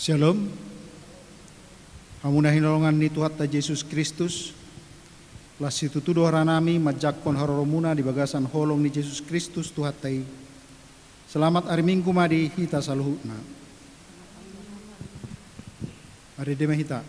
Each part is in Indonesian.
Shalom. Hamunah hinolongan ni Tuhan ta Yesus Kristus. Las itu tuduh ranami majakon haroromuna di bagasan holong ni Yesus Kristus Tuhan tai. Selamat hari Minggu madi hita saluhutna. Hari dema hita.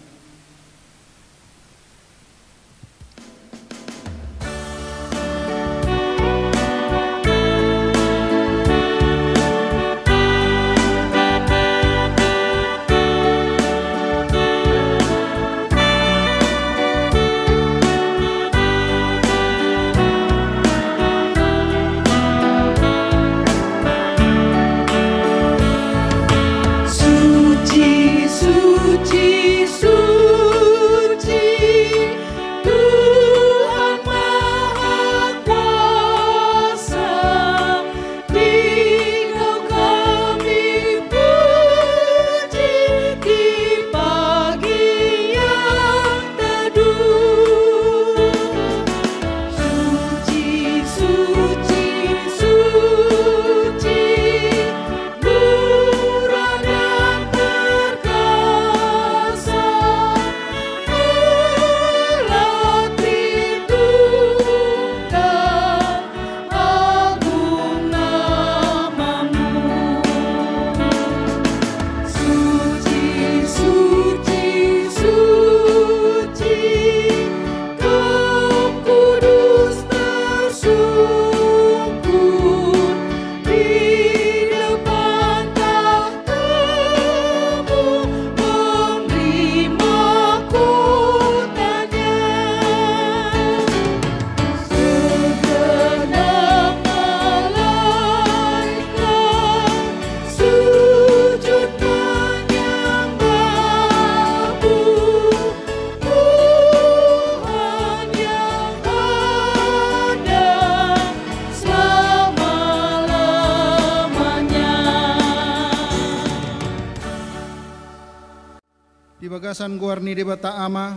Di bagasan goar ni debata ama,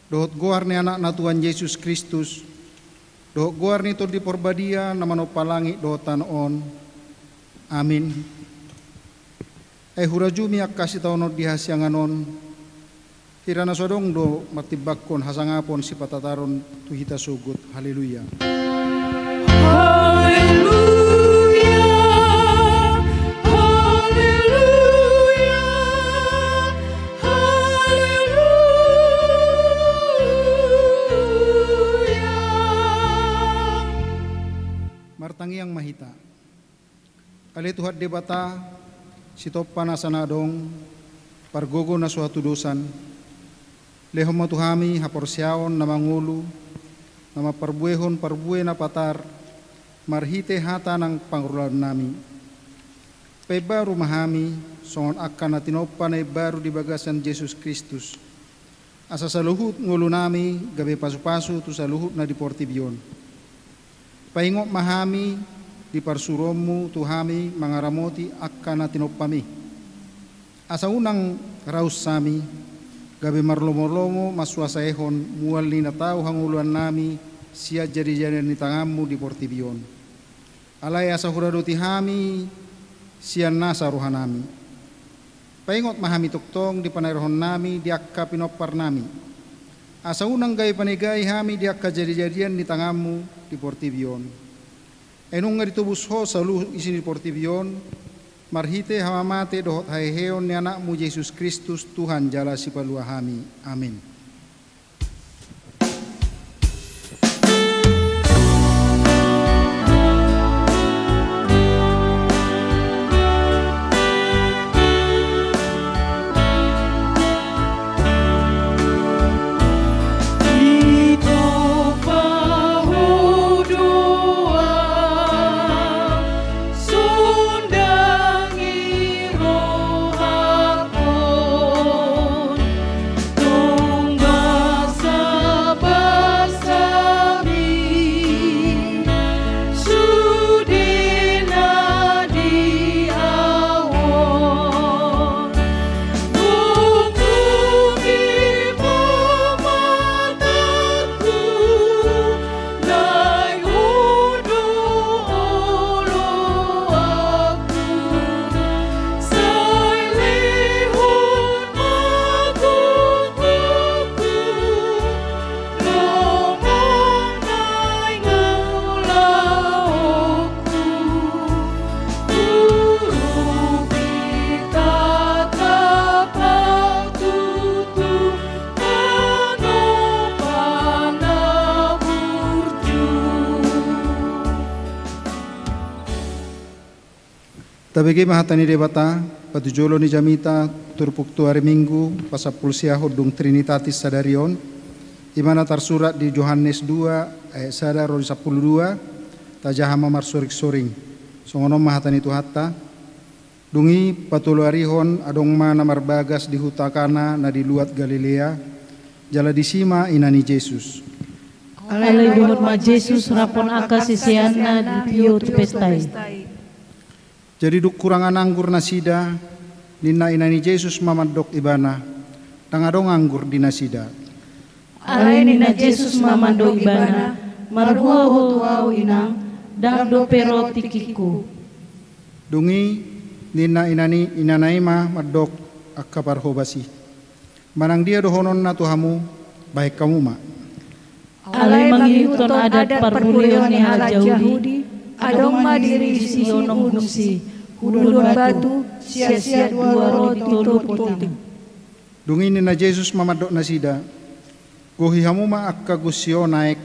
dohot goar ni anak na Tuhan Yesus Kristus, dohot goar ni tol di porbadia namano palangi dohotan on. Amin. Huraju miak kasih taonot di hasyanganon, hirana sodong do matibakon hasangapon si patataron tuhita sugut. Haleluya. Martangi yang mahita. Kali Tuhan debata sitopa na sanadong pargogo na suatu dosan. Lehom matuhami haporsyaon na mangulu na maparbuehon parbue na patar marhite hata ng pangurulan nami. Pay baru mahami songon akan na tinopa na baru di bagasan Jesus Kristus. Asa sa luhut ngulu nami gabi pasu-pasu tu sa luhut na di Portibion. Paingok mahami di parsuromu tuhami mangaramoti akan natinopami. Asa unang raus sami gabi marlomo-lomo maswasaehon mual ni natau hanguluan nami sia jadi-jadian ni tanganmu di Portibion. Alay asa hurado tihami sia nasa ruhanami. Paingok mahami tuktong di panairohon nami di akka pinopar nami. Asa unang gay panigay hami di akka jadi-jadian ni tanganmu di Portibion. Enung nga ditubus ho sa luh isi di Portibion, marhite hamamate dohot haeheon ni anakmu Yesus Kristus Tuhan jala si paluahami. Amin. Tunggu Tabegi mahatani debata patujolo ni jamita turpuk tu hari Minggu pasapul siahod dung Trinitatis sadarion imana tersurat di Yohanes 2 ayat sadar 12 tajahama marsurik-suring songono mahatani tu hatta dungi patuluarihon adong mana marbagas di hutakana na di luat Galilea jala disima inani Yesus. Alai duhut ma Yesus rapon aka sisiana di pio tu pestai. Jadi duk kurangan anggur nasida nina inani Yesus mamadok ibana tangadong anggur di nasida. Alai nina Yesus mamadok ibana marhua hutuau inang dang dope roti kiku. Dungi nina inanai ma madok akapar hobasi. Manang dia dohonon na tuhamu baik kamu ma. Alai manghiuton adat parmulion ni hala Yahudi adong ma diri di sionong hupsi hudun batu sia-sia dua roti tolu poting. Dungi nina Yesus mamadok nasida gohi hamu ma akka gusio naik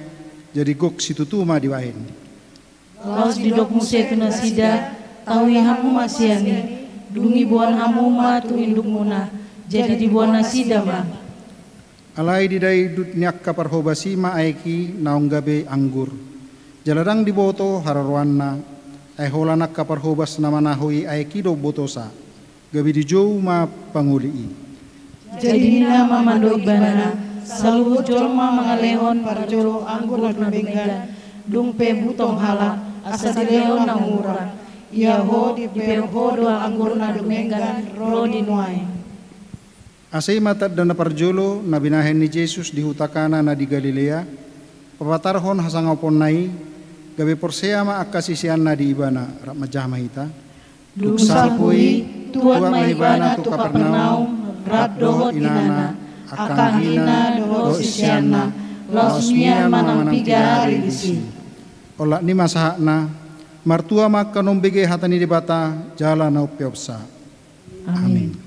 jadi gok situtuma diwain. Laos didok musetu nasida tawi hamu masiani dungi buan hamu ma tu induk muna jadi dibuan nasida ma. Alai didai dutnyak kapar hobasi ma aiki naong gabe anggur. Jaladang diboto hararwanna ay holanak kapar hobas na manahoy aiki do botosa. Gabi di jow ma panguli. Jadi na mamando ibana saluhut jolma mangalehon parjolo anggur na dumenggan dumpe butong hala asa dilehon na murah. Ia ho di perho do anggur na dumenggan ro dinuai. Asay matad na parjolo na binahen ni Jesus di hutakana na di Galilea, papatarhon hasangapon nai, gabi porsea ma akasisian na di ibana, rap majah mahita. Duksapuy, tuat mahibana tu Kapernaum, rap dohot inana, akang hina dohot sisiana, laos mian manang piga hari disi. Olak ni masahakna, martua maka nombege hatani debata, jala na upiopsa. Amin.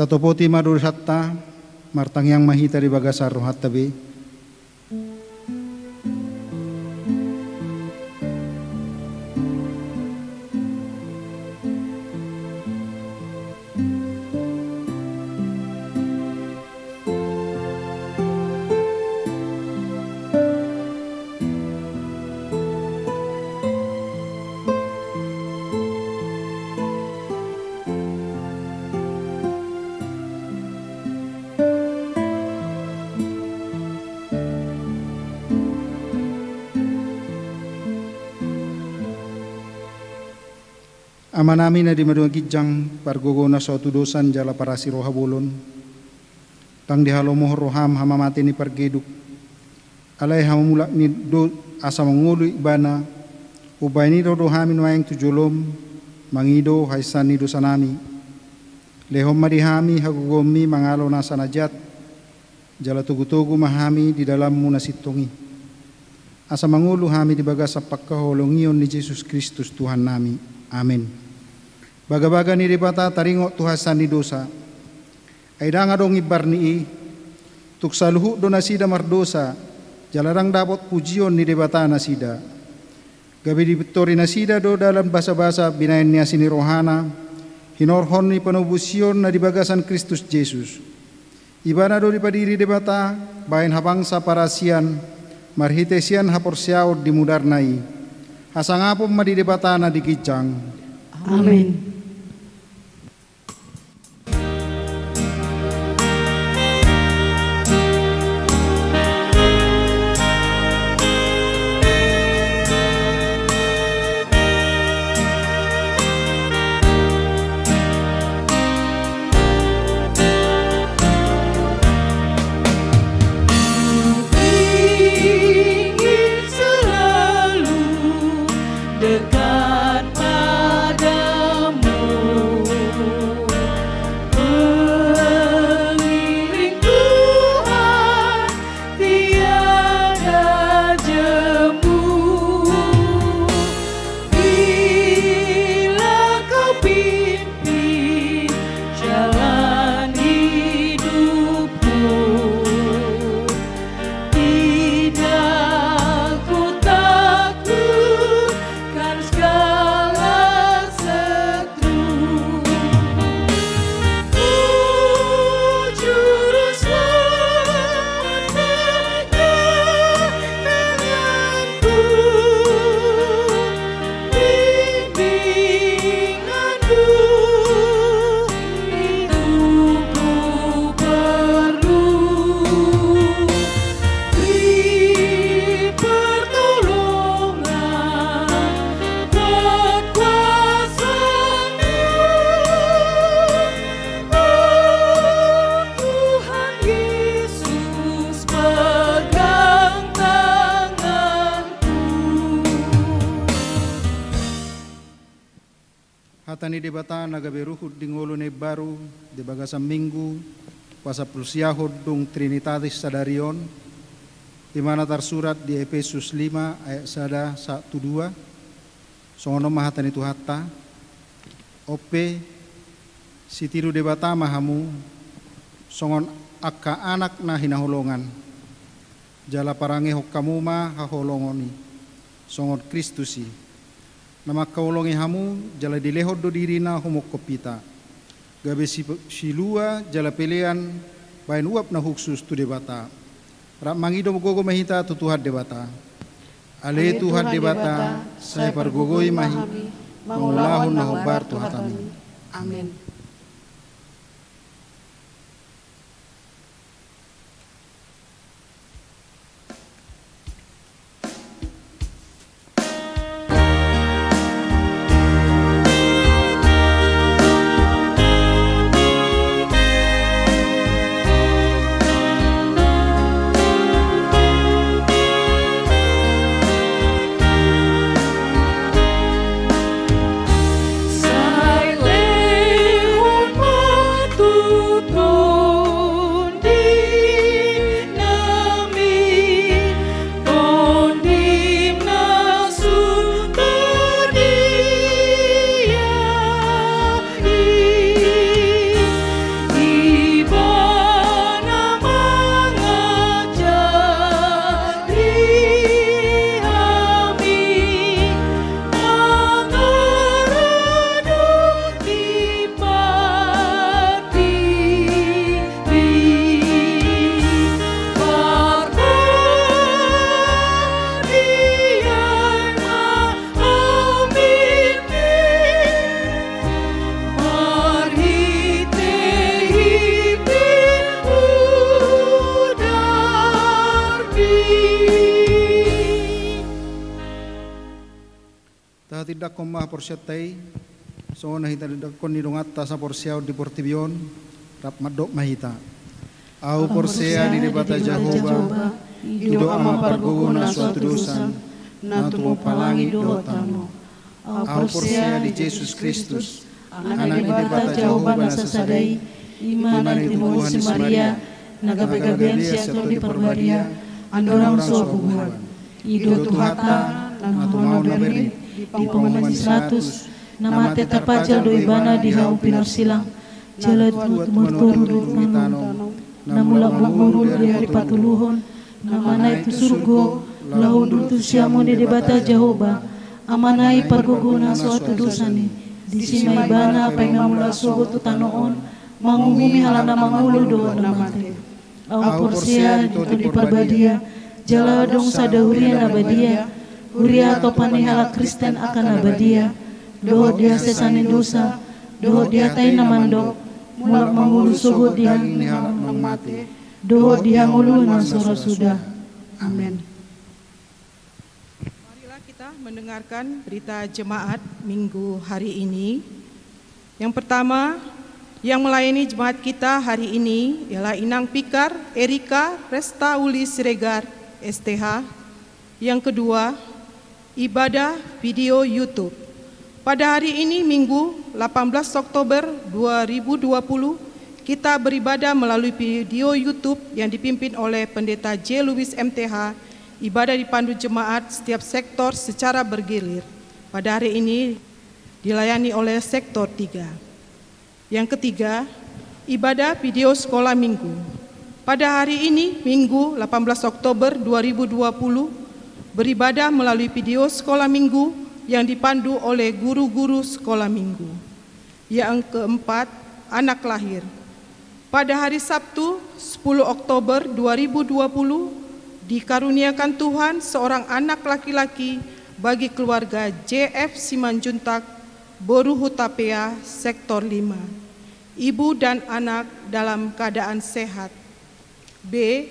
Tatopoti madur hatta martang yang mahita di bagasar rohat tabi. Amanami na di madungagijang pargogo na sa tudosan jala para si rohabulon. Tang dihalomoh roham hamamati ni pargeduk. Alay hamamulak ni do asa mangulo ibana. Ubay ni rohamin wayang tujulom. Mangido haisan ni dosanami. Lehom madihami hagugomi mangalo na sanajat. Jala tugu-tugu mahami di dalam munasitongi. Asa mangulo hami di baga sa pagkaholongiyon ni Jesus Kristus Tuhan nami. Amin. Baga-baga ni dibata taringo tuhasan ni dosa. Ay danga dong ibar ni tuksaluhu do nasida mardosa. Jalarang dapat pujion ni dibata nasida. Gabi di betori nasida do dalam basa-basa binayan niya sini rohana. Hinorhon ni panubusion na dibagasan Kristus Jesus. Ibana do dipadiri debata bayan habangsa parasian marhitesian haporsiaud di mudarnai. Hasangapom madidebata na dikicang. Amin. Dekat Hatani debata nagaberuhud dingolo ne baru di bagasam minggu pasa pulsiahod dung Trinitatis Sadarion di mana tersurat di Efesus 5 ayat 1-2 songono mahatani tuhata ope sitiru debata mahamu songon akka anak na hinaholongan jala parange hokkamuma haholongoni songon Kristusi nama kaulongi hamu jala dilehod do dirina humok kopita gabe silua jala pelean bain uap na huksus tu debata rak mangido gogo mahita tu Tuhan debata ale Tuhan debata saya pargogoi mahi maulahun na hobar tuhatami. Amin. Tidak komah porsyatay So nahita kon ni dongata sa porsiaw di portibion rap madok mahita. Au porsea di debata Jehovah ido ama parguguna suatu dosan na tumopalangi dotano. Au porsea di Jesus Kristus anak di debata Jehovah na sasadai iman di timuan si Maria nagabagaben siya to di perbadia andorang suapuhan. Ido tuhata na tumau na beri di pengumuman 100 namate terpajal do ibana di hau pinar silang jalan tuat menurut tanong namula mengurul di hari patuluhon namana itu surgo lau dutu siamu di debata Jehovah amanai parguguna suatu dosani di sima ibana apa yang namula sugo tu tanoon mangumumi halana mangulu do namate au porsia itu di parbadia jala dong sadahuria nabadia huria atau panihala Kristen akan nabadia doh dia sesane dosa, doh dia tay namandok, mulak mangulu sugo dia nang mati, doh dia ngulu nang soro sudah. Amin. Marilah kita mendengarkan berita jemaat minggu hari ini. Yang pertama, yang melayani jemaat kita hari ini ialah Inang Pikar Erika Resta Uli Siregar STH. Yang kedua, ibadah video YouTube. Pada hari ini Minggu 18 Oktober 2020 kita beribadah melalui video YouTube yang dipimpin oleh Pendeta J. Lewis MTH. Ibadah dipandu jemaat setiap sektor secara bergilir. Pada hari ini dilayani oleh sektor 3. Yang ketiga, ibadah video sekolah minggu. Pada hari ini Minggu 18 Oktober 2020 beribadah melalui video sekolah minggu yang dipandu oleh guru-guru sekolah minggu. Yang keempat, anak lahir. Pada hari Sabtu 10 Oktober 2020 dikaruniakan Tuhan seorang anak laki-laki bagi keluarga JF Simanjuntak, Boru Hutapea, Sektor 5. Ibu dan anak dalam keadaan sehat. B.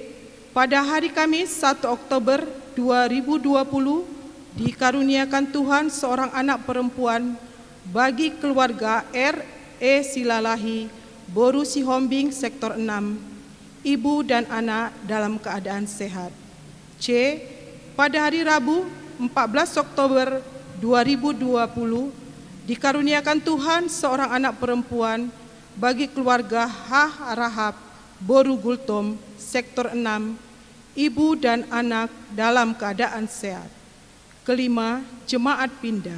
Pada hari Kamis 1 Oktober 2020 dikaruniakan Tuhan seorang anak perempuan bagi keluarga R.E. Silalahi, Boru Sihombing, Sektor 6. Ibu dan anak dalam keadaan sehat. C. Pada hari Rabu 14 Oktober 2020 dikaruniakan Tuhan seorang anak perempuan bagi keluarga H. Rahab, Boru Gultom, Sektor 6. Ibu dan anak dalam keadaan sehat. Kelima, jemaat pindah.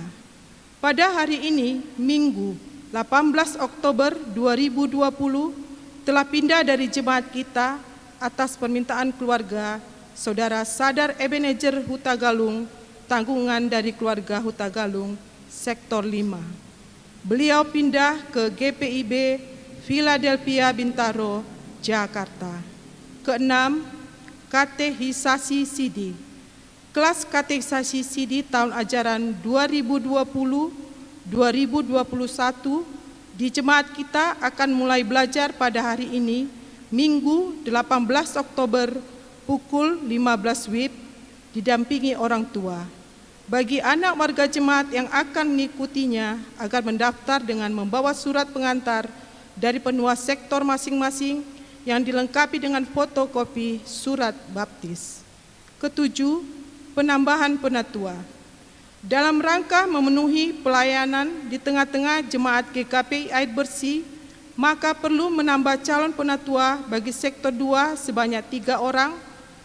Pada hari ini, Minggu 18 Oktober 2020, telah pindah dari jemaat kita atas permintaan keluarga Saudara Sadar Ebenezer Hutagalung, tanggungan dari keluarga Hutagalung, Sektor 5. Beliau pindah ke GPIB Philadelphia Bintaro, Jakarta. Keenam, katehisasi Sidi. Kelas katekisasi Sidi tahun ajaran 2020-2021 di jemaat kita akan mulai belajar pada hari ini, Minggu 18 Oktober pukul 15 WIB, didampingi orang tua. Bagi anak warga jemaat yang akan mengikutinya agar mendaftar dengan membawa surat pengantar dari penua sektor masing-masing yang dilengkapi dengan fotokopi surat baptis. Ketujuh, penambahan penatua. Dalam rangka memenuhi pelayanan di tengah-tengah jemaat GKPI Air Bersih, maka perlu menambah calon penatua bagi sektor 2 sebanyak 3 orang,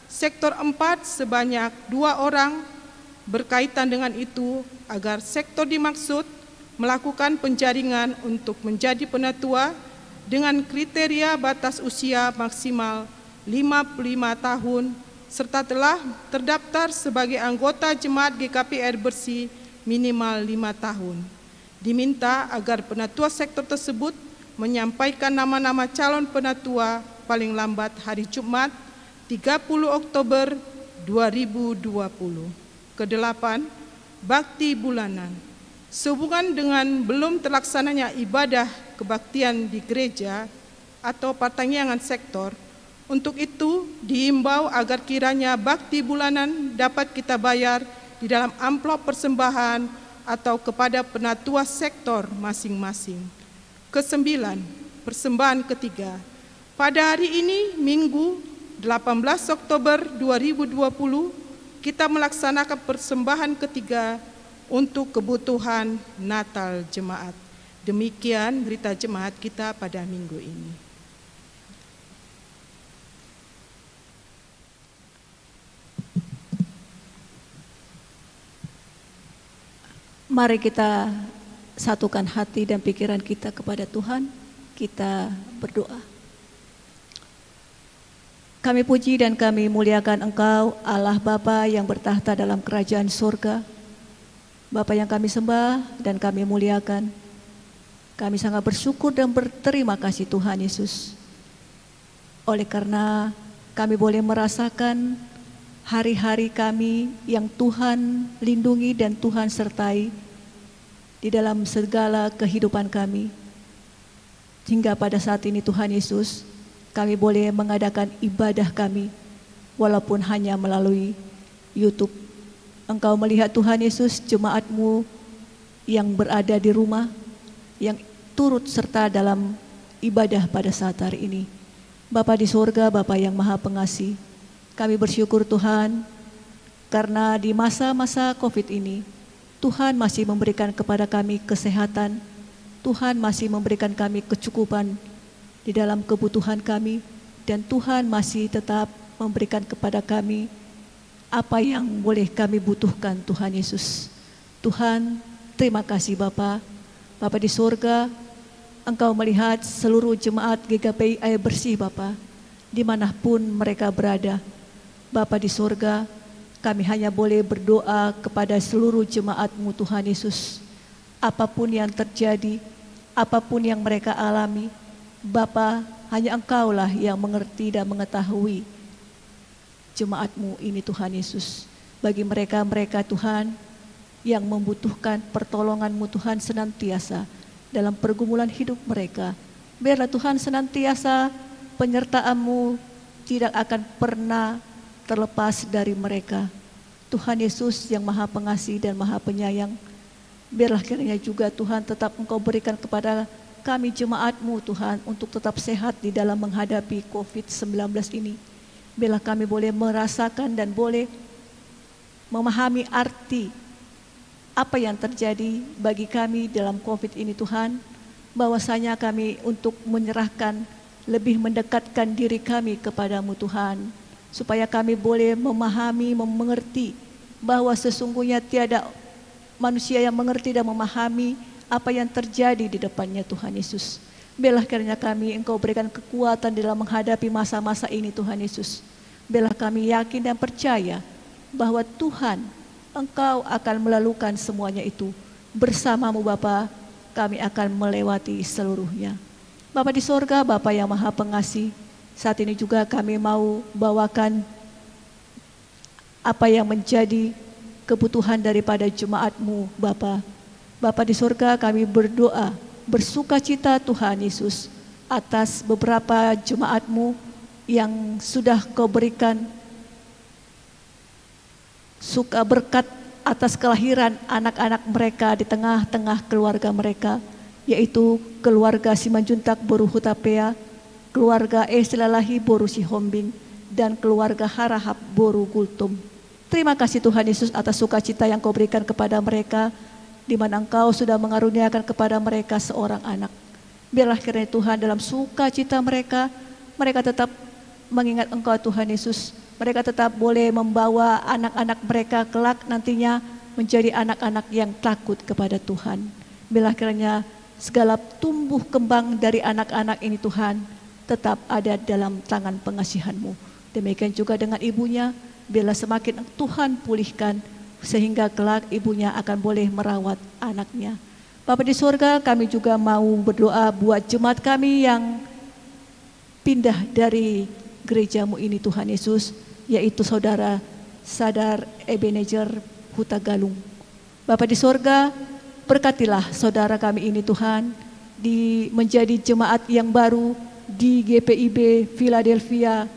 sektor 4 sebanyak 2 orang. Berkaitan dengan itu, agar sektor dimaksud melakukan penjaringan untuk menjadi penatua dengan kriteria batas usia maksimal 55 tahun, serta telah terdaftar sebagai anggota jemaat GKP Air Bersih minimal 5 tahun. Diminta agar penatua sektor tersebut menyampaikan nama-nama calon penatua paling lambat hari Jumat 30 Oktober 2020. Kedelapan, bakti bulanan. Sehubungan dengan belum terlaksananya ibadah kebaktian di gereja atau pertanggungan sektor, untuk itu, diimbau agar kiranya bakti bulanan dapat kita bayar di dalam amplop persembahan atau kepada penatua sektor masing-masing. Kesembilan, persembahan ketiga. Pada hari ini, Minggu 18 Oktober 2020, kita melaksanakan persembahan ketiga untuk kebutuhan Natal Jemaat. Demikian berita jemaat kita pada minggu ini. Mari kita satukan hati dan pikiran kita kepada Tuhan. Kita berdoa. Kami puji dan kami muliakan Engkau, Allah Bapa yang bertahta dalam kerajaan surga. Bapa yang kami sembah dan kami muliakan. Kami sangat bersyukur dan berterima kasih Tuhan Yesus. Oleh karena kami boleh merasakan hari-hari kami yang Tuhan lindungi dan Tuhan sertai di dalam segala kehidupan kami. Hingga pada saat ini Tuhan Yesus, kami boleh mengadakan ibadah kami walaupun hanya melalui YouTube. Engkau melihat Tuhan Yesus, jemaat-Mu yang berada di rumah, yang turut serta dalam ibadah pada saat hari ini. Bapa di surga, Bapa yang Maha Pengasih, kami bersyukur Tuhan, karena di masa-masa COVID ini, Tuhan masih memberikan kepada kami kesehatan, Tuhan masih memberikan kami kecukupan di dalam kebutuhan kami, dan Tuhan masih tetap memberikan kepada kami apa yang boleh kami butuhkan Tuhan Yesus. Tuhan, terima kasih Bapa. Bapa di surga, Engkau melihat seluruh jemaat GKPI Air Bersih Bapa, dimanapun mereka berada. Bapa di surga, kami hanya boleh berdoa kepada seluruh jemaat-Mu Tuhan Yesus. Apapun yang terjadi, apapun yang mereka alami, Bapa, hanya Engkaulah yang mengerti dan mengetahui jemaat-Mu ini Tuhan Yesus. Bagi mereka-mereka Tuhan yang membutuhkan pertolongan-Mu Tuhan senantiasa dalam pergumulan hidup mereka, biarlah Tuhan senantiasa penyertaan-Mu tidak akan pernah terlepas dari mereka. Tuhan Yesus yang Maha Pengasih dan Maha Penyayang, biarlah kiranya juga Tuhan tetap Engkau berikan kepada kami jemaat-Mu Tuhan untuk tetap sehat di dalam menghadapi COVID-19 ini. Biarlah kami boleh merasakan dan boleh memahami arti apa yang terjadi bagi kami dalam COVID ini Tuhan. Bahwasanya kami untuk menyerahkan, lebih mendekatkan diri kami kepada-Mu Tuhan. Supaya kami boleh memahami, mengerti bahwa sesungguhnya tiada manusia yang mengerti dan memahami apa yang terjadi di depannya Tuhan Yesus. Biarlah kiranya kami Engkau berikan kekuatan dalam menghadapi masa-masa ini Tuhan Yesus. Biarlah kami yakin dan percaya bahwa Tuhan Engkau akan melalukan semuanya itu. Bersama-Mu Bapa, kami akan melewati seluruhnya. Bapa di sorga, Bapa yang Maha Pengasih, saat ini juga kami mau bawakan apa yang menjadi kebutuhan daripada jemaat-Mu Bapa. Bapa di surga, kami berdoa, bersuka cita Tuhan Yesus atas beberapa jemaat-Mu yang sudah Kau berikan suka berkat atas kelahiran anak-anak mereka di tengah-tengah keluarga mereka, yaitu keluarga Simanjuntak Boru Hutapea, keluarga Esilalahi Boru Sihombing, dan keluarga Harahap Boru Gultum. Terima kasih Tuhan Yesus atas sukacita yang Kau berikan kepada mereka, di mana Engkau sudah mengaruniakan kepada mereka seorang anak. Biarlah kiranya Tuhan dalam sukacita mereka, mereka tetap mengingat Engkau Tuhan Yesus. Mereka tetap boleh membawa anak-anak mereka kelak nantinya menjadi anak-anak yang takut kepada Tuhan. Biarlah kiranya segala tumbuh kembang dari anak-anak ini Tuhan tetap ada dalam tangan pengasihan-Mu. Demikian juga dengan ibunya, biarlah semakin Tuhan pulihkan, sehingga kelak ibunya akan boleh merawat anaknya. Bapa di surga, kami juga mau berdoa buat jemaat kami yang pindah dari gereja-Mu ini Tuhan Yesus, yaitu Saudara Sadar Ebenezer Huta Galung. Bapa di surga, berkatilah saudara kami ini Tuhan, menjadi jemaat yang baru di GPIB Philadelphia,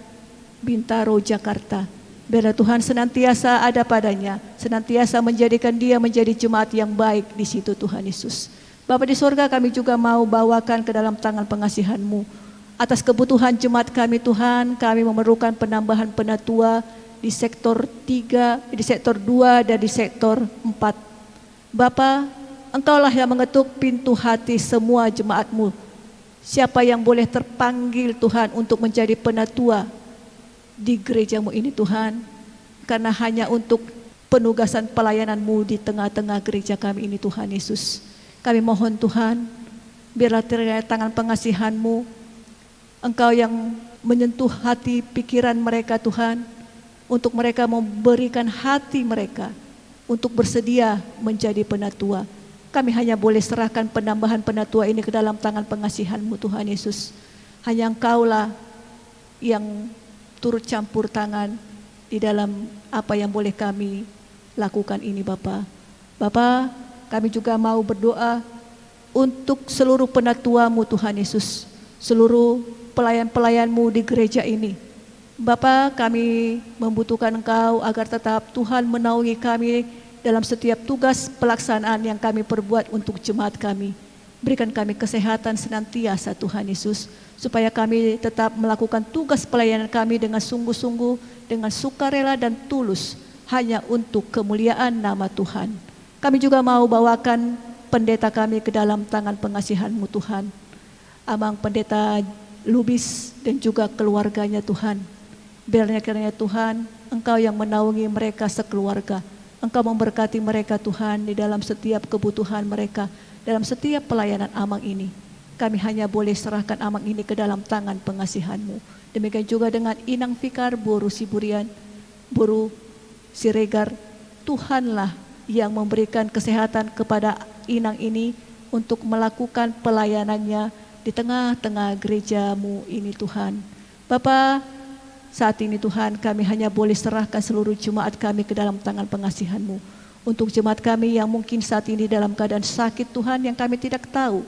Bintaro, Jakarta. Biarlah Tuhan senantiasa ada padanya, senantiasa menjadikan dia menjadi jemaat yang baik di situ Tuhan Yesus. Bapa di sorga, kami juga mau bawakan ke dalam tangan pengasihan-Mu. Atas kebutuhan jemaat kami Tuhan, kami memerlukan penambahan penatua di sektor 3, di sektor 2 dan di sektor 4. Bapa, Engkaulah yang mengetuk pintu hati semua jemaat-Mu. Siapa yang boleh terpanggil Tuhan untuk menjadi penatua di gereja-Mu ini Tuhan, karena hanya untuk penugasan pelayanan-Mu di tengah-tengah gereja kami ini Tuhan Yesus. Kami mohon Tuhan, biarlah terlihat tangan pengasihan-Mu, Engkau yang menyentuh hati pikiran mereka Tuhan, untuk mereka memberikan hati mereka untuk bersedia menjadi penatua. Kami hanya boleh serahkan penambahan penatua ini ke dalam tangan pengasihan-Mu Tuhan Yesus. Hanya Engkaulah yang turut campur tangan di dalam apa yang boleh kami lakukan ini Bapa. Bapa, kami juga mau berdoa untuk seluruh penatua-Mu Tuhan Yesus, seluruh pelayan-pelayan-Mu di gereja ini. Bapa, kami membutuhkan Engkau agar tetap Tuhan menaungi kami dalam setiap tugas pelaksanaan yang kami perbuat untuk jemaat kami. Berikan kami kesehatan senantiasa Tuhan Yesus, supaya kami tetap melakukan tugas pelayanan kami dengan sungguh-sungguh, dengan sukarela dan tulus, hanya untuk kemuliaan nama Tuhan. Kami juga mau bawakan pendeta kami ke dalam tangan pengasihan-Mu Tuhan. Amang Pendeta Lubis dan juga keluarganya Tuhan. Biarlah kiranya Tuhan, Engkau yang menaungi mereka sekeluarga. Engkau memberkati mereka Tuhan di dalam setiap kebutuhan mereka, dalam setiap pelayanan Amang ini. Kami hanya boleh serahkan Amang ini ke dalam tangan pengasihan-Mu. Demikian juga dengan Inang Fikar, Boru Siburian, Boru Siregar. Tuhanlah yang memberikan kesehatan kepada Inang ini untuk melakukan pelayanannya di tengah-tengah gereja-Mu ini Tuhan. Bapa, saat ini Tuhan kami hanya boleh serahkan seluruh jemaat kami ke dalam tangan pengasihan-Mu. Untuk jemaat kami yang mungkin saat ini dalam keadaan sakit Tuhan yang kami tidak tahu,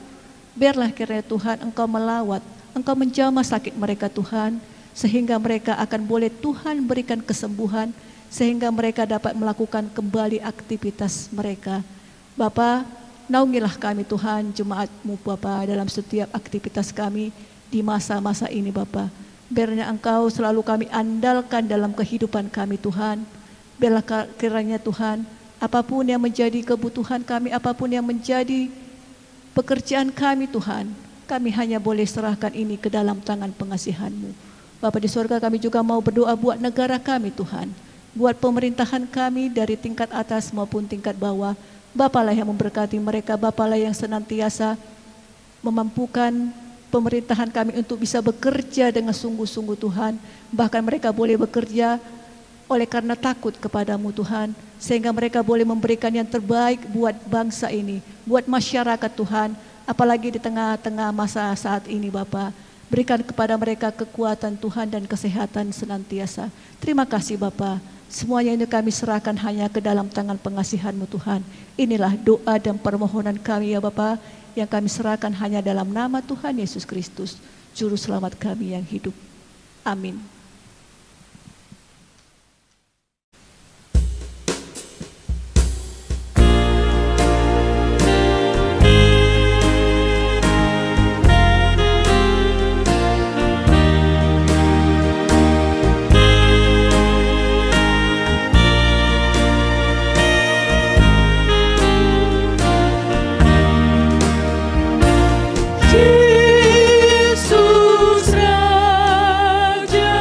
biarlah kiranya Tuhan Engkau melawat, Engkau menjamah sakit mereka Tuhan, sehingga mereka akan boleh Tuhan berikan kesembuhan, sehingga mereka dapat melakukan kembali aktivitas mereka. Bapa, naungilah kami Tuhan, jemaat-Mu Bapa, dalam setiap aktivitas kami di masa-masa ini Bapa. Biarnya Engkau selalu kami andalkan dalam kehidupan kami Tuhan. Biarlah kiranya Tuhan, apapun yang menjadi kebutuhan kami, apapun yang menjadi pekerjaan kami Tuhan, kami hanya boleh serahkan ini ke dalam tangan pengasihan-Mu. Bapa di sorga, kami juga mau berdoa buat negara kami Tuhan, buat pemerintahan kami dari tingkat atas maupun tingkat bawah. Bapalah yang memberkati mereka, Bapalah yang senantiasa memampukan pemerintahan kami untuk bisa bekerja dengan sungguh-sungguh Tuhan. Bahkan mereka boleh bekerja oleh karena takut kepadamu Tuhan, sehingga mereka boleh memberikan yang terbaik buat bangsa ini, buat masyarakat Tuhan, apalagi di tengah-tengah masa saat ini Bapa. Berikan kepada mereka kekuatan Tuhan dan kesehatan senantiasa. Terima kasih Bapa. Semuanya ini kami serahkan hanya ke dalam tangan pengasihan-Mu Tuhan. Inilah doa dan permohonan kami ya Bapa, yang kami serahkan hanya dalam nama Tuhan Yesus Kristus, Juru Selamat kami yang hidup. Amin. Yesus Raja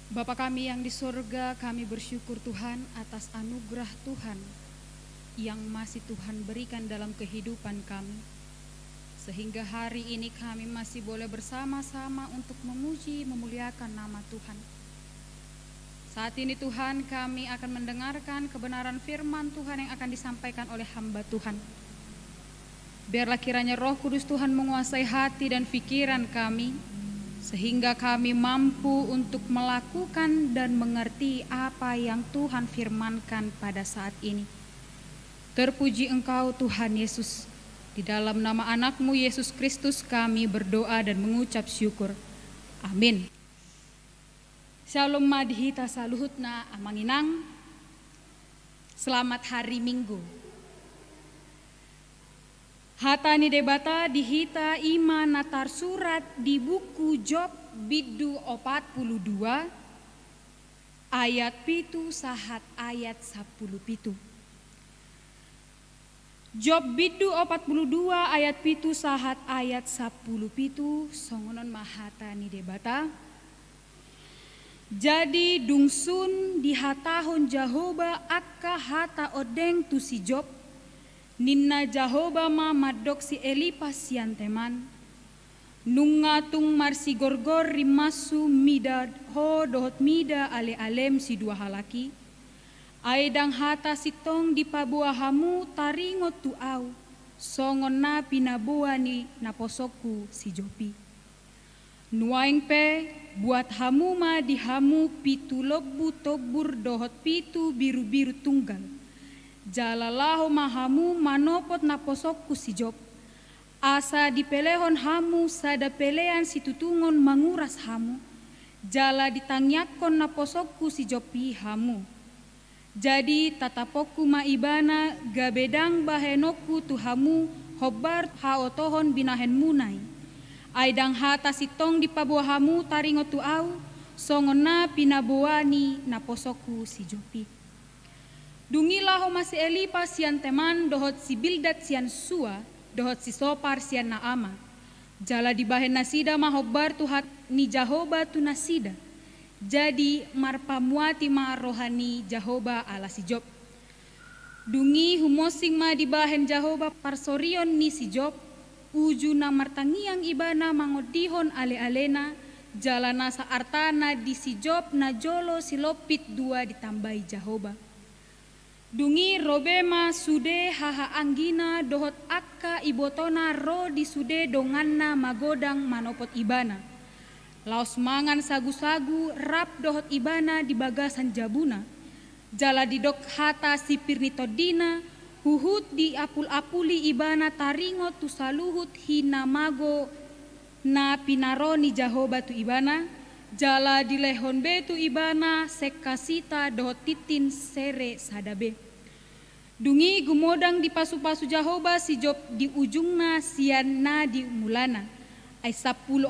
Bapa kami yang di surga, kami bersyukur Tuhan atas anugerah Tuhan yang masih Tuhan berikan dalam kehidupan kami. Sehingga hari ini kami masih boleh bersama-sama untuk memuji, memuliakan nama Tuhan. Saat ini Tuhan, kami akan mendengarkan kebenaran firman Tuhan yang akan disampaikan oleh hamba Tuhan. Biarlah kiranya Roh Kudus Tuhan menguasai hati dan pikiran kami, sehingga kami mampu untuk melakukan dan mengerti apa yang Tuhan firmankan pada saat ini. Terpuji Engkau Tuhan Yesus. Di dalam nama anak-Mu Yesus Kristus kami berdoa dan mengucap syukur. Amin. Shalom madhita saluhutna amanginang. Selamat hari Minggu. Hatani debata dihita ima natar surat di buku Job bidu 42 ayat pitu sahat ayat 10 Job bidu 42 ayat pitu sahat ayat 10 songonon mahatani debata. Jadi dungsun di hatahon Jahoba akka hata odeng tu si Job. Ninna Jahoba ma madok si Elipas sian teman. Nungatung marsi gorgor rimasu mida ho dohot mida ale alem si dua halaki. Aedang hata sitong di pabuahamu taringot tu au. Songon na pinabuah ni naposoku si Jopi. Nuaing pe buat hamu ma di hamu pitu lobu tobur dohot pitu biru-biru tunggal. Jalalahu mahamu manopot naposokku si Job. Asa dipelehon hamu sada pelean si tutungon manguras hamu. Jala ditangyakon naposokku si Jopi hamu. Jadi tatapoku maibana gabedang bahenoku tuhamu hobar haotohon binahen munai. Aidang hata sitong di pabuahamu taringot tu au, songona pinabuani naposoku si Jopi. Dungilah homasi Elipas sian teman dohot si Bildad sian Sua, dohot si Sopar sian Naama. Jala di bahen nasida mahobar tuhat ni Jahoba tu nasida. Jadi marpamuati ma rohani Jahoba ala si Job. Dungi humosing ma di bahen Jahoba parsorion ni si Job. Uju na martangiang ibana mangodihon ale-alena jalana sa artana di si Job na jolo silopit dua ditambahi Jahoba. Dungi robema sude haha anggina dohot akka ibotona ro di sude donganna magodang manopot ibana. Laos mangan sagu-sagu rap dohot ibana di bagasan jabuna. Jala didok hata sipir nitodina. Huhut di apul-apuli ibana taringot tu saluhut hina mago na pinaroni Jahoba tu ibana. Jala di lehon betu ibana sekasita dohot titin sere sadabe. Dungi gumodang di pasu-pasu Jahoba si Job di ujungna sian na di mulana. Ay 10,000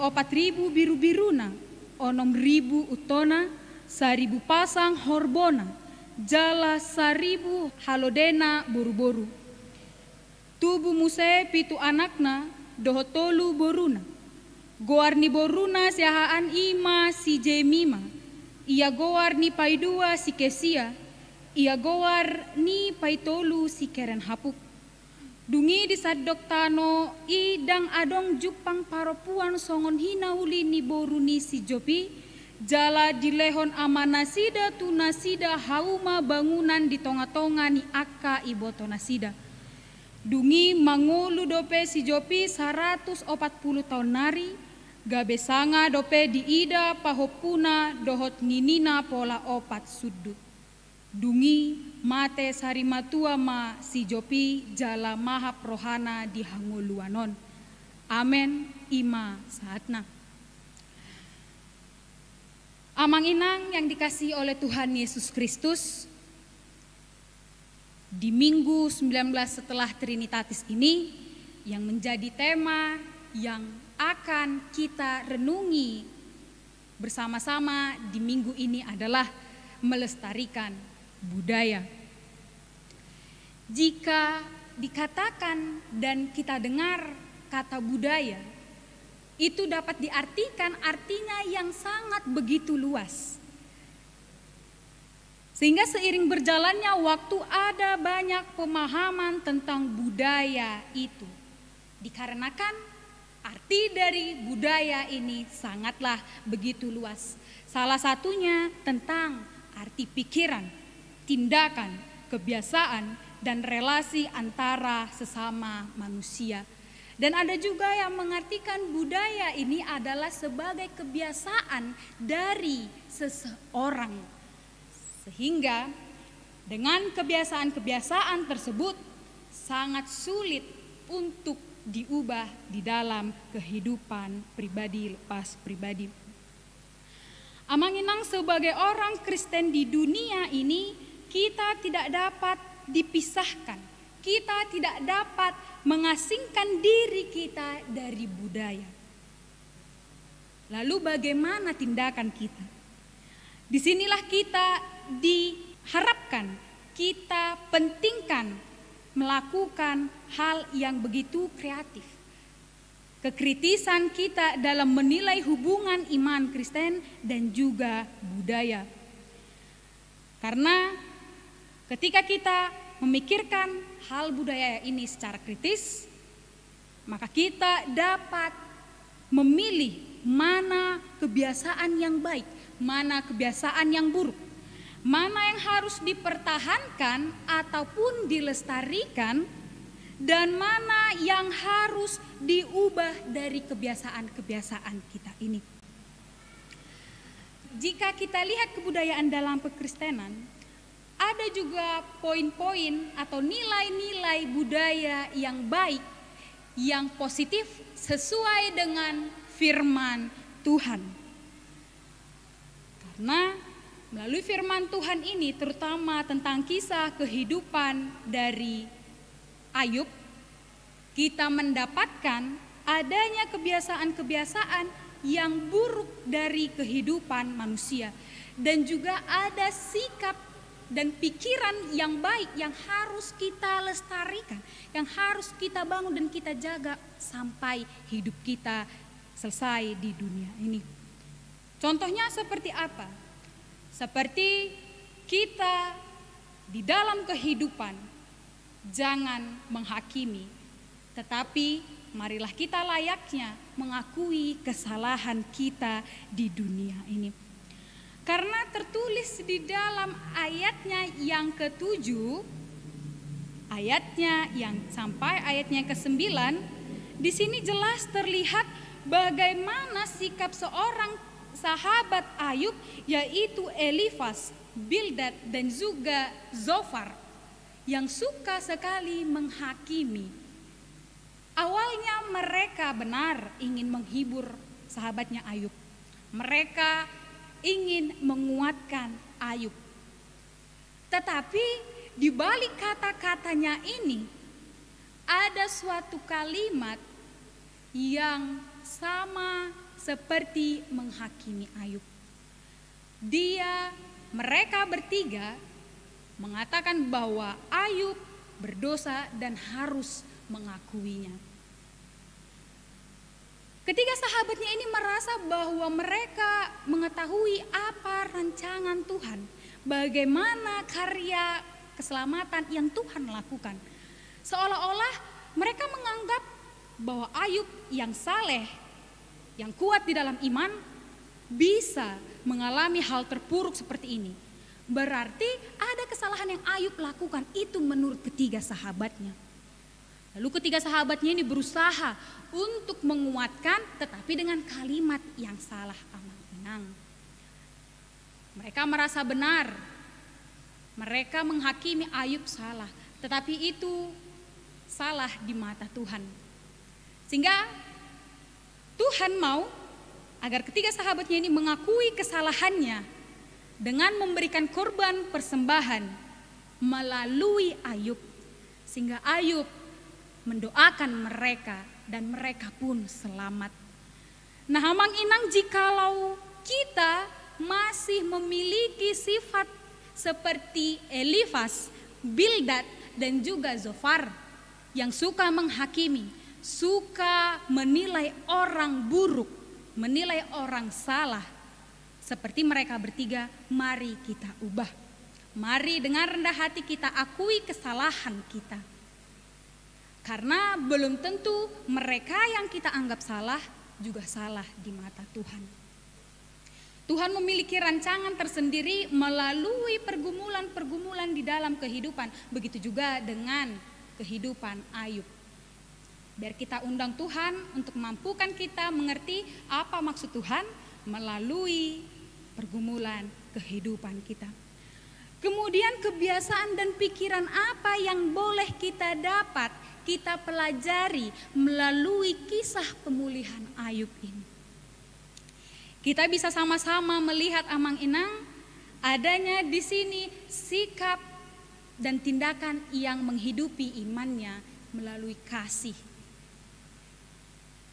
biru-biruna, 6,000 utona, 1,000 pasang horbona. Jala 1,000 halodena boru-boru. Tubuh muse pitu anakna dohotolu boruna. Goar ni boruna siahaan ima si Jemima. Ia goar ni paidua si Kesia. Ia goar ni paitolu si Keren Hapuk. Dungi di sadok tano idang adong jupang paropuan songon hina uli ni boru ni si Jopi. Jala di lehon amanasida tu nasida hauma bangunan di tonga-tonga ni akka iboto nasida. Dungi mangulu dope si Jopi 140 tahun nari. Gabe sanga dope di ida pahopuna dohot ninina pola 4 sudut. Dungi mate sarimatua ma si Jopi jala maha prohana di hangoluanon. Amen ima saatna. Amang inang yang dikasihi oleh Tuhan Yesus Kristus, di minggu 19 setelah Trinitatis ini yang menjadi tema yang akan kita renungi bersama-sama di minggu ini adalah melestarikan budaya. Jika dikatakan dan kita dengar kata budaya, itu dapat diartikan artinya yang sangat begitu luas. Sehingga seiring berjalannya waktu ada banyak pemahaman tentang budaya itu. Dikarenakan arti dari budaya ini sangatlah begitu luas. Salah satunya tentang arti pikiran, tindakan, kebiasaan, dan relasi antara sesama manusia. Dan ada juga yang mengartikan budaya ini adalah sebagai kebiasaan dari seseorang. Sehingga dengan kebiasaan-kebiasaan tersebut sangat sulit untuk diubah di dalam kehidupan pribadi lepas pribadi. Amanginang sebagai orang Kristen di dunia ini, kita tidak dapat dipisahkan. Kita tidak dapat mengasingkan diri kita dari budaya. Lalu bagaimana tindakan kita? Disinilah kita diharapkan, kita pentingkan melakukan hal yang begitu kreatif. Kekritisan kita dalam menilai hubungan iman Kristen dan juga budaya. Karena ketika kita memikirkan hal budaya ini secara kritis, maka kita dapat memilih mana kebiasaan yang baik, mana kebiasaan yang buruk, mana yang harus dipertahankan ataupun dilestarikan, dan mana yang harus diubah dari kebiasaan-kebiasaan kita ini. Jika kita lihat kebudayaan dalam kekristenan, ada juga poin-poin atau nilai-nilai budaya yang baik, yang positif sesuai dengan firman Tuhan. Karena melalui firman Tuhan ini, terutama tentang kisah kehidupan dari Ayub, kita mendapatkan adanya kebiasaan-kebiasaan yang buruk dari kehidupan manusia. Dan juga ada sikap dan pikiran yang baik yang harus kita lestarikan, yang harus kita bangun dan kita jaga sampai hidup kita selesai di dunia ini. Contohnya seperti apa? Seperti kita di dalam kehidupan jangan menghakimi, tetapi marilah kita layaknya mengakui kesalahan kita di dunia ini. Karena tertulis di dalam ayatnya yang ke-7, ayatnya yang sampai ayatnya ke-9, di sini jelas terlihat bagaimana sikap seorang sahabat Ayub, yaitu Elifas, Bildad, dan juga Zofar, yang suka sekali menghakimi. Awalnya mereka benar ingin menghibur sahabatnya Ayub. Mereka ingin menguatkan Ayub. Tetapi di balik kata-katanya ini ada suatu kalimat yang sama seperti menghakimi Ayub. Mereka bertiga mengatakan bahwa Ayub berdosa dan harus mengakuinya. Ketika sahabatnya ini merasa bahwa mereka mengetahui apa rancangan Tuhan, bagaimana karya keselamatan yang Tuhan lakukan, seolah-olah mereka menganggap bahwa Ayub yang saleh, yang kuat di dalam iman, bisa mengalami hal terpuruk seperti ini. Berarti ada kesalahan yang Ayub lakukan, itu menurut ketiga sahabatnya. Lalu ketiga sahabatnya ini berusaha untuk menguatkan, tetapi dengan kalimat yang salah amanginang. Mereka merasa benar, mereka menghakimi Ayub salah, tetapi itu salah di mata Tuhan. Sehingga Tuhan mau agar ketiga sahabatnya ini mengakui kesalahannya dengan memberikan korban persembahan melalui Ayub, sehingga Ayub mendoakan mereka dan mereka pun selamat. Nah, amanginang jikalau kita masih memiliki sifat seperti Elifas, Bildad, dan juga Zofar yang suka menghakimi, suka menilai orang buruk, menilai orang salah, seperti mereka bertiga, mari kita ubah. Mari dengan rendah hati kita akui kesalahan kita. Karena belum tentu mereka yang kita anggap salah juga salah di mata Tuhan. Tuhan memiliki rancangan tersendiri melalui pergumulan-pergumulan di dalam kehidupan. Begitu juga dengan kehidupan Ayub. Biar kita undang Tuhan untuk memampukan kita mengerti apa maksud Tuhan melalui pergumulan kehidupan kita. Kemudian kebiasaan dan pikiran apa yang boleh kita dapat, kita pelajari melalui kisah pemulihan Ayub ini. Kita bisa sama-sama melihat Amang Inang adanya di sini sikap dan tindakan yang menghidupi imannya melalui kasih.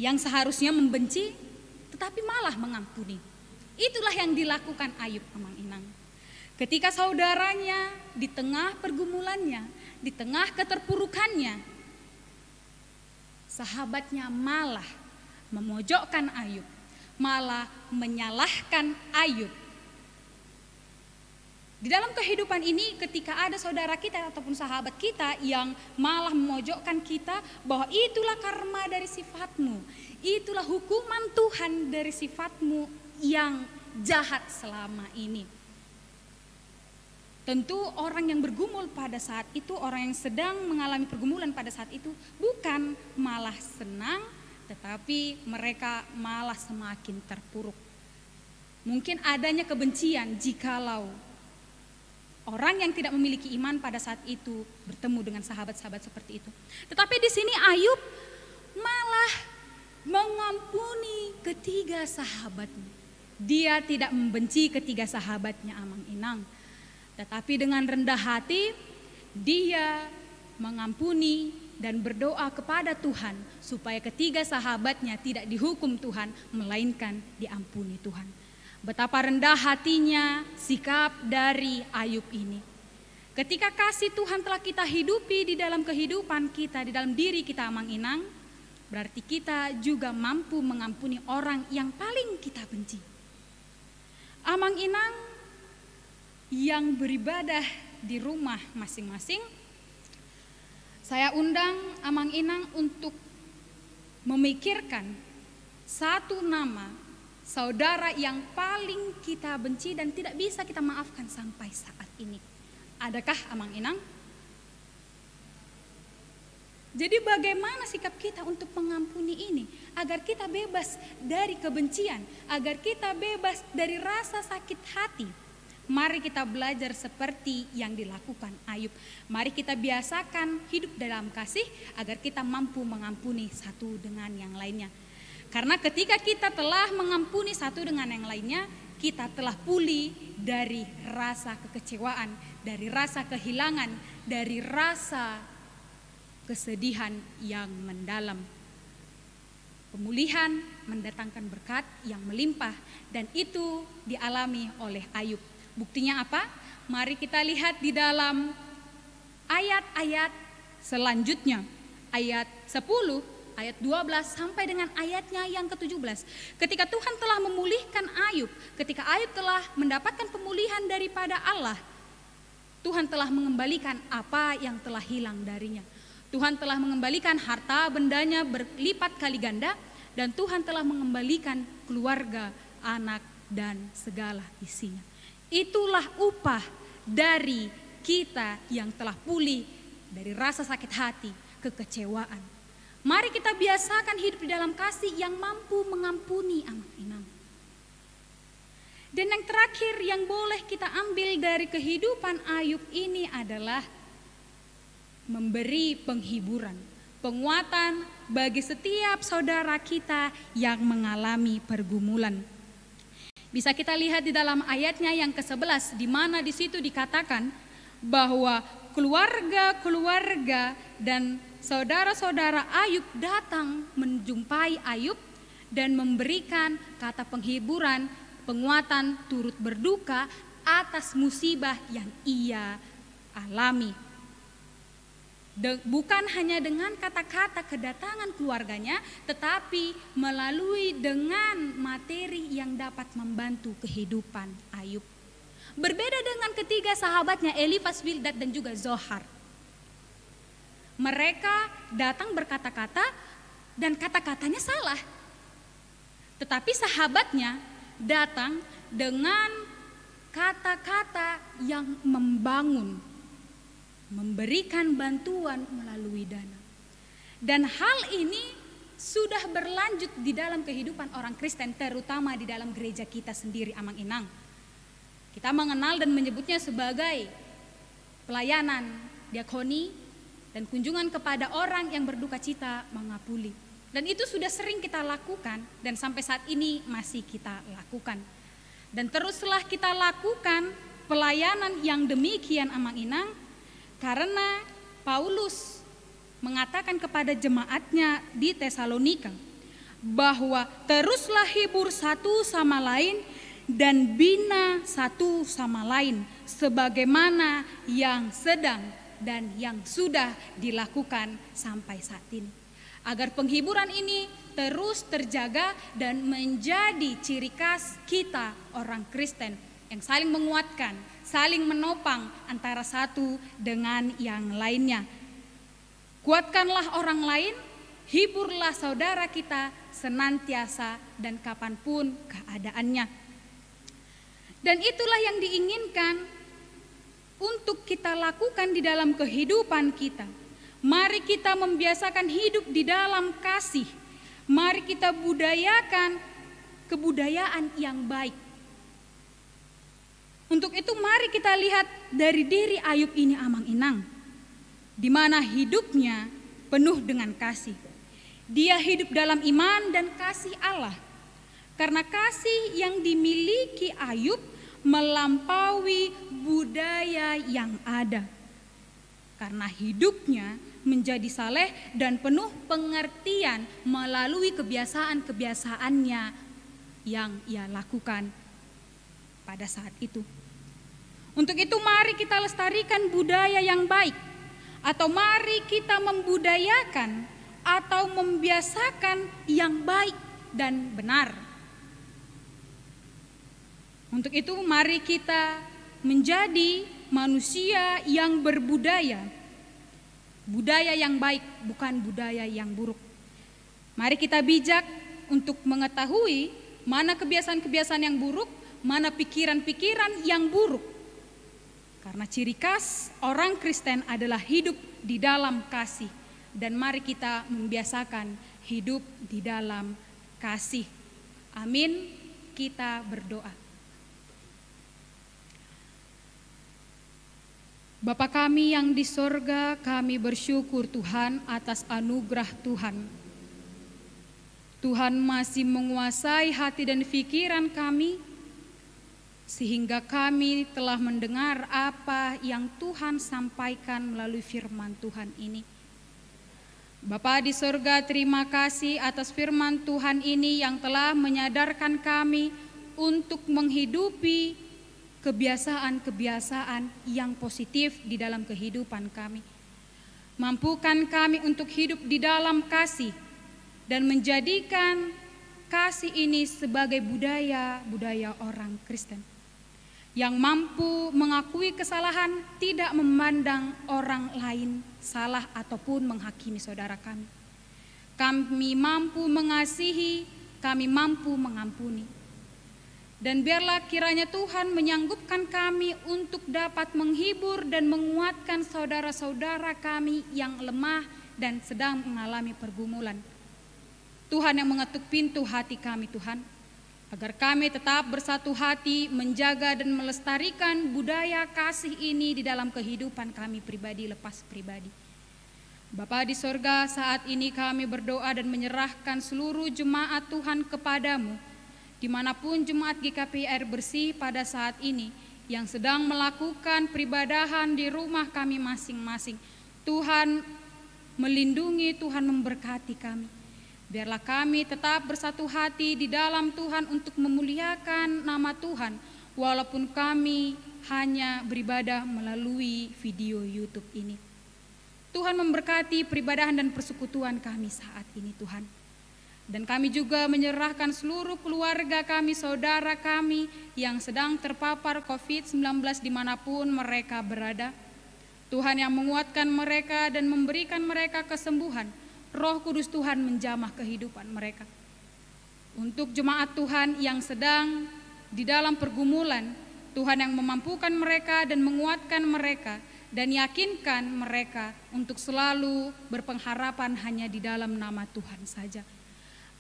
Yang seharusnya membenci tetapi malah mengampuni. Itulah yang dilakukan Ayub, Amang Inang. Ketika saudaranya di tengah pergumulannya, di tengah keterpurukannya, sahabatnya malah memojokkan Ayub, malah menyalahkan Ayub. Di dalam kehidupan ini ketika ada saudara kita ataupun sahabat kita yang malah memojokkan kita bahwa itulah karma dari sifatmu, itulah hukuman Tuhan dari sifatmu yang jahat selama ini. Tentu orang yang bergumul pada saat itu, orang yang sedang mengalami pergumulan pada saat itu bukan malah senang, tetapi mereka malah semakin terpuruk. Mungkin adanya kebencian jikalau orang yang tidak memiliki iman pada saat itu bertemu dengan sahabat-sahabat seperti itu. Tetapi di sini Ayub malah mengampuni ketiga sahabatnya. Dia tidak membenci ketiga sahabatnya, Amang Inang. Tetapi dengan rendah hati dia mengampuni dan berdoa kepada Tuhan supaya ketiga sahabatnya tidak dihukum Tuhan melainkan diampuni Tuhan. Betapa rendah hatinya sikap dari Ayub ini. Ketika kasih Tuhan telah kita hidupi di dalam kehidupan kita, di dalam diri kita, Amang Inang, berarti kita juga mampu mengampuni orang yang paling kita benci. Amang Inang yang beribadah di rumah masing-masing, saya undang Amang Inang untuk memikirkan satu nama saudara yang paling kita benci dan tidak bisa kita maafkan sampai saat ini. Adakah Amang Inang? Jadi bagaimana sikap kita untuk mengampuni ini? Agar kita bebas dari kebencian, agar kita bebas dari rasa sakit hati. Mari kita belajar seperti yang dilakukan Ayub. Mari kita biasakan hidup dalam kasih agar kita mampu mengampuni satu dengan yang lainnya. Karena ketika kita telah mengampuni satu dengan yang lainnya, kita telah pulih dari rasa kekecewaan, dari rasa kehilangan, dari rasa kesedihan yang mendalam. Pemulihan mendatangkan berkat yang melimpah dan itu dialami oleh Ayub. Buktinya apa? Mari kita lihat di dalam ayat-ayat selanjutnya. Ayat 10, ayat 12 sampai dengan ayatnya yang ke-17. Ketika Tuhan telah memulihkan Ayub, ketika Ayub telah mendapatkan pemulihan daripada Allah, Tuhan telah mengembalikan apa yang telah hilang darinya. Tuhan telah mengembalikan harta bendanya berlipat kali ganda dan Tuhan telah mengembalikan keluarga, anak dan segala isinya. Itulah upah dari kita yang telah pulih dari rasa sakit hati, kekecewaan. Mari kita biasakan hidup di dalam kasih yang mampu mengampuni Amang Inang. Dan yang terakhir yang boleh kita ambil dari kehidupan Ayub ini adalah memberi penghiburan, penguatan bagi setiap saudara kita yang mengalami pergumulan. Bisa kita lihat di dalam ayatnya yang ke-11 di mana di situ dikatakan bahwa keluarga-keluarga dan saudara-saudara Ayub datang menjumpai Ayub dan memberikan kata penghiburan, penguatan, turut berduka atas musibah yang ia alami. Bukan hanya dengan kata-kata kedatangan keluarganya, tetapi melalui dengan materi yang dapat membantu kehidupan Ayub. Berbeda dengan ketiga sahabatnya Elifas, Bildad dan juga Zohar. Mereka datang berkata-kata dan kata-katanya salah. Tetapi sahabatnya datang dengan kata-kata yang membangun, memberikan bantuan melalui dana. Dan hal ini sudah berlanjut di dalam kehidupan orang Kristen, terutama di dalam gereja kita sendiri, Amang Inang. Kita mengenal dan menyebutnya sebagai pelayanan diakoni dan kunjungan kepada orang yang berduka cita mengapuli. Dan itu sudah sering kita lakukan dan sampai saat ini masih kita lakukan. Dan teruslah kita lakukan pelayanan yang demikian, Amang Inang, karena Paulus mengatakan kepada jemaatnya di Tesalonika bahwa teruslah hibur satu sama lain dan bina satu sama lain sebagaimana yang sedang dan yang sudah dilakukan sampai saat ini, agar penghiburan ini terus terjaga dan menjadi ciri khas kita orang Kristen yang saling menguatkan, saling menopang antara satu dengan yang lainnya. Kuatkanlah orang lain, hiburlah saudara kita senantiasa dan kapanpun keadaannya. Dan itulah yang diinginkan untuk kita lakukan di dalam kehidupan kita. Mari kita membiasakan hidup di dalam kasih. Mari kita budayakan kebudayaan yang baik. Untuk itu mari kita lihat dari diri Ayub ini, Amang Inang, di mana hidupnya penuh dengan kasih. Dia hidup dalam iman dan kasih Allah. Karena kasih yang dimiliki Ayub melampaui budaya yang ada. Karena hidupnya menjadi saleh dan penuh pengertian melalui kebiasaan-kebiasaannya yang ia lakukan pada saat itu. Untuk itu mari kita lestarikan budaya yang baik, atau mari kita membudayakan atau membiasakan yang baik dan benar. Untuk itu mari kita menjadi manusia yang berbudaya. Budaya yang baik, bukan budaya yang buruk. Mari kita bijak untuk mengetahui mana kebiasaan-kebiasaan yang buruk, mana pikiran-pikiran yang buruk. Karena ciri khas orang Kristen adalah hidup di dalam kasih. Dan mari kita membiasakan hidup di dalam kasih. Amin. Kita berdoa. Bapa kami yang di sorga, kami bersyukur Tuhan atas anugerah Tuhan. Tuhan masih menguasai hati dan pikiran kami, sehingga kami telah mendengar apa yang Tuhan sampaikan melalui firman Tuhan ini. Bapa di sorga, terima kasih atas firman Tuhan ini yang telah menyadarkan kami untuk menghidupi kebiasaan-kebiasaan yang positif di dalam kehidupan kami. Mampukan kami untuk hidup di dalam kasih dan menjadikan kasih ini sebagai budaya orang Kristen yang mampu mengakui kesalahan, tidak memandang orang lain salah ataupun menghakimi saudara kami. Kami mampu mengasihi, kami mampu mengampuni. Dan biarlah kiranya Tuhan menyanggupkan kami untuk dapat menghibur dan menguatkan saudara-saudara kami yang lemah dan sedang mengalami pergumulan. Tuhan yang mengetuk pintu hati kami, Tuhan, agar kami tetap bersatu hati menjaga dan melestarikan budaya kasih ini di dalam kehidupan kami pribadi lepas pribadi. Bapa di sorga, saat ini kami berdoa dan menyerahkan seluruh jemaat Tuhan kepadamu, dimanapun jemaat GKP Air Bersih pada saat ini yang sedang melakukan peribadahan di rumah kami masing-masing. Tuhan melindungi, Tuhan memberkati kami. Biarlah kami tetap bersatu hati di dalam Tuhan untuk memuliakan nama Tuhan, walaupun kami hanya beribadah melalui video YouTube ini. Tuhan memberkati peribadahan dan persekutuan kami saat ini, Tuhan. Dan kami juga menyerahkan seluruh keluarga kami, saudara kami yang sedang terpapar COVID-19 dimanapun mereka berada. Tuhan yang menguatkan mereka dan memberikan mereka kesembuhan. Roh Kudus Tuhan menjamah kehidupan mereka. Untuk jemaat Tuhan yang sedang di dalam pergumulan, Tuhan yang memampukan mereka dan menguatkan mereka dan yakinkan mereka untuk selalu berpengharapan hanya di dalam nama Tuhan saja.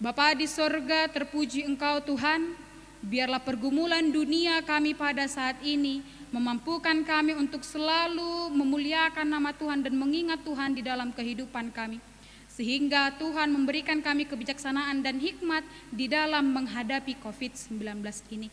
Bapa di sorga, terpuji Engkau Tuhan, biarlah pergumulan dunia kami pada saat ini memampukan kami untuk selalu memuliakan nama Tuhan dan mengingat Tuhan di dalam kehidupan kami. Sehingga Tuhan memberikan kami kebijaksanaan dan hikmat di dalam menghadapi COVID-19 ini.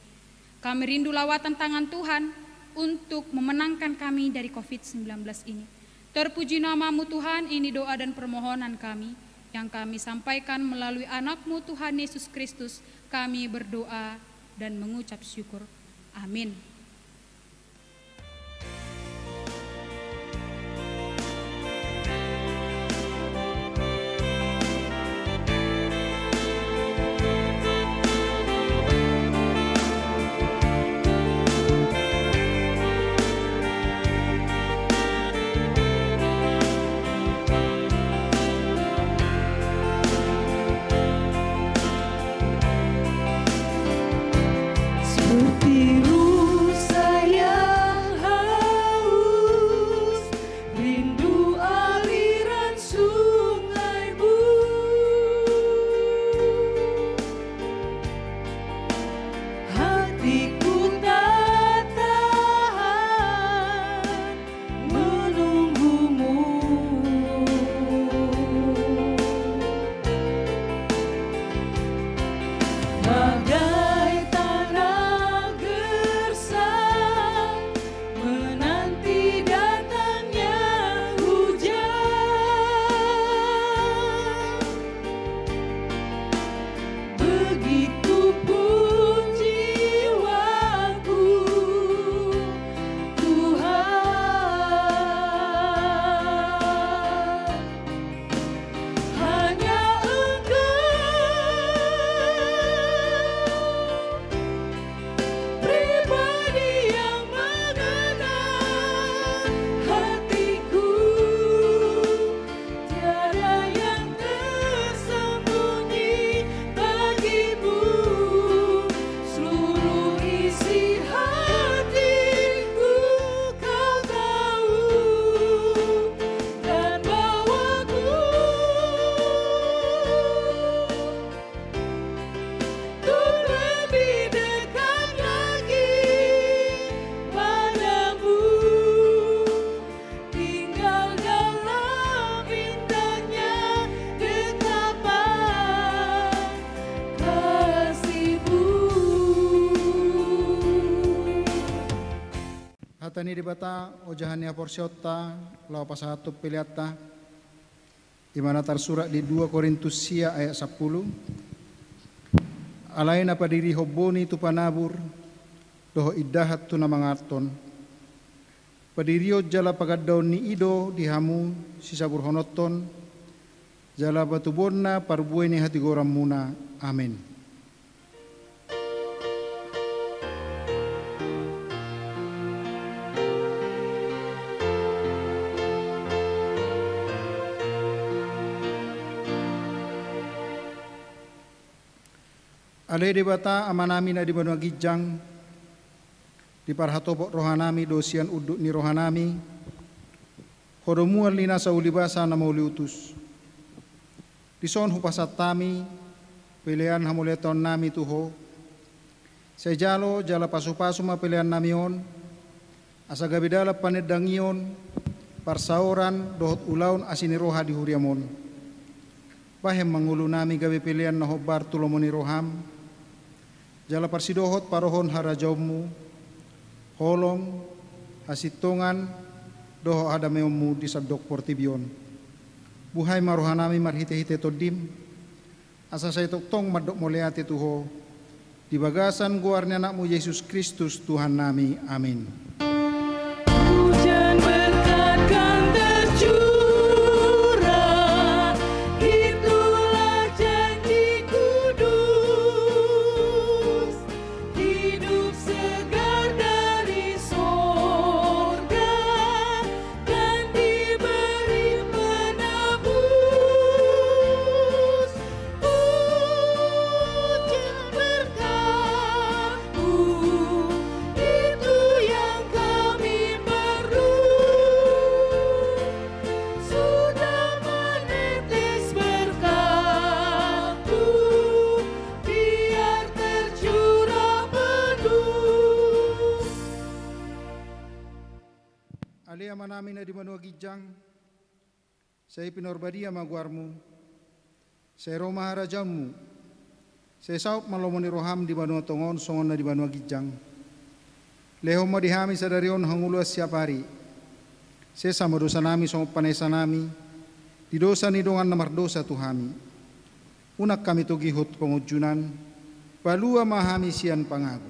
Kami rindu lawatan tangan Tuhan untuk memenangkan kami dari COVID-19 ini. Terpuji nama-Mu Tuhan, ini doa dan permohonan kami yang kami sampaikan melalui anak-Mu Tuhan Yesus Kristus. Kami berdoa dan mengucap syukur. Amin. Hatani dibata ojahania porsiota lau pasatu piliata di mana tersurat di 2 Korintus sia ayat 10. Alain apa diri hoboni tu panabur doho idahat tu namangaton. Padirio jala pagadaw ni ido dihamu sisabur honoton jala batubonna parbuay ni hati goram muna. Amin. Alay dibata amanami na di banua gijang di parhatobok rohanami dosian uduk ni rohanami hodomuan lina sa ulibasa na mauliutus dison hupasatami pilihan hamuleton nami tuho sejalo jala pasu-pasu ma pilihan namion asa gabidala panedangion parsaoran dohot ulaun asini roha di huriamon bahem mangulu nami gabi pilihan na hobar tulomoni roham jala parsidohot parohon harajaumu holong hasitongan doho adameomu di sabdok portibion buhay marohanami marhite-hite todim asa say toktong madok moleate tuho di bagasan guarnya anakmu Yesus Kristus Tuhan nami. Amin. Hujan berkat kan tercurah, itulah janji Alea manami na di manua gijang, saya pinorbadia maguarmu, saya roma harajamu, saya saup malomoni roham di banua tongon songon na di banua gijang. Leho mo dihami sadarion hangulu siap hari. Saya sama dosa nami songo panesa nami, di dosa ni dongan namar dosa tuhami. Unak kami tugihut pengujunan, balua mahami sian pangagu.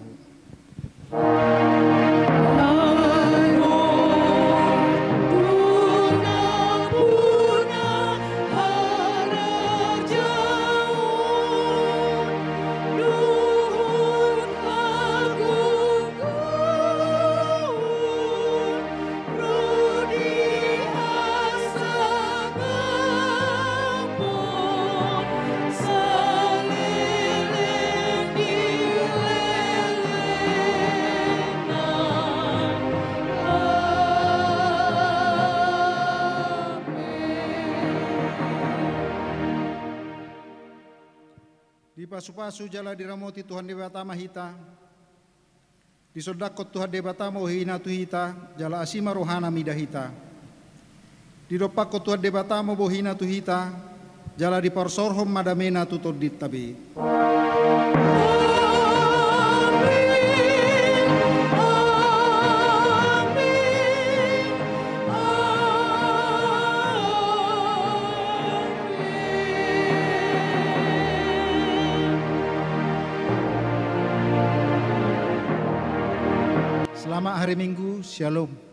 Di pasu-pasu jala diramoti Tuhan Debata Mahita, di sodakot Tuhan Debata Mohina Tuhita, jala asima rohana midahita. Di dopakot Tuhan Debata Mobohina Tuhita, jala di porsorhom madamena tutodit tabi. Selamat hari Minggu, Shalom.